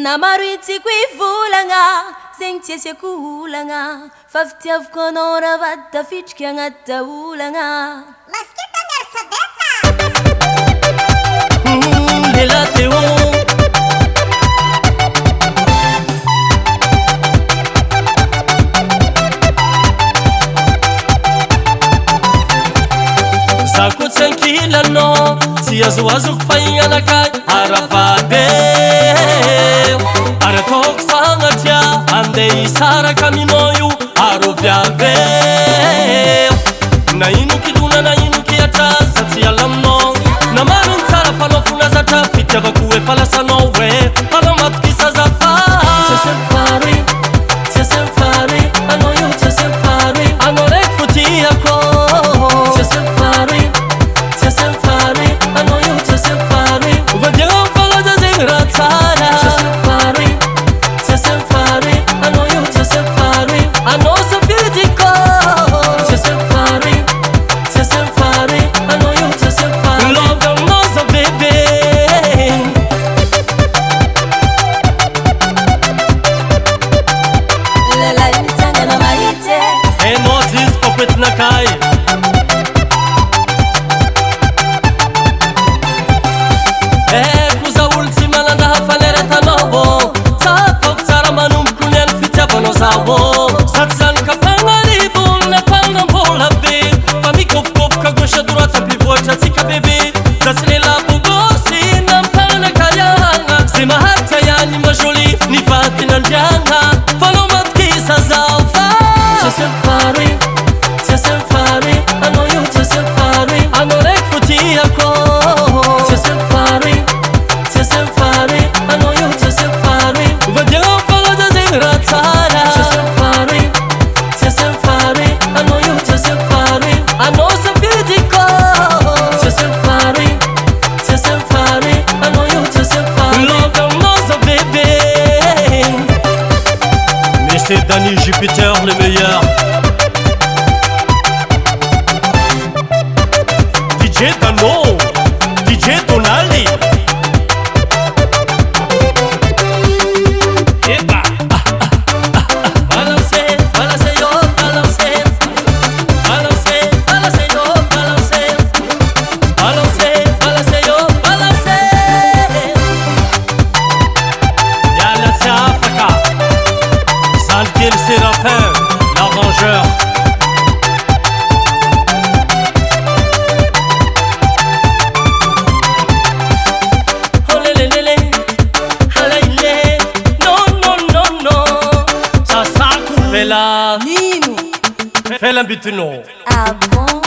namaro itsiko ivolagna zegny tsy asiako olagna fa fitiavako anao raha vady tafidriky agnaty daolagna Maskita miaro sabeta lela teo zako tsy ankilanao tsy azoazoko fahignanakay aravabe ary ataoko fagnatria andeha hisaraka aminao io aroviaveo na ino kilona na ino kiatraza tsy ala aminao na mariny tsara fanofona zatra fitiavako efa lasanao e anao matokisa zafary tsy asemfary anao io tsy asemfary anao raiky fo tiako tsy asemfary tsy asemfary anao io tsy asemfary vadiagna mifagnaja zegny raha tsara tsy asemfary tsy asemfary anao io tsy asemfary anao safidiko tsy asemfary tsy asemfary anao io tsy asemfary love aminao za bebe lalahy mitsangana mahitsy enao zizy fa poetinakay eko za olo tsy manandraha faneretanao tsapako tsara manomboko ny any fitiavanao zaho saty zany kampagnarivo na mpagnambola be fa mikofokofoka gauche à droite ampivoatra atsika bebe da tsy lelabogosy na mpanakayagna zay maharitra ihany majoli ny vadin'andriagna fanao matokisa zaho fa tsy asemfary tsy asemfary anao io tsy asemfary anao raiky fo tiako tsy asemfary tsy asemfary anao io tsy asemfary vadiagna mifagnaja zegny raha tsara tsy asemfary tsy asemfary anao io tsy asemfary anao safidiko tsy asemfary tsy asemfary anao io tsy asemfary love aminao za bebe mais c'est Danny Jupiter le meilleur DJ Dano DJ Donali Eba balance balance yo balance balance balance yo balance balance balance yo balance Yalla Safaka Salkil Séraphin l'arrangeur Fela Nino Fela Bitino ah bon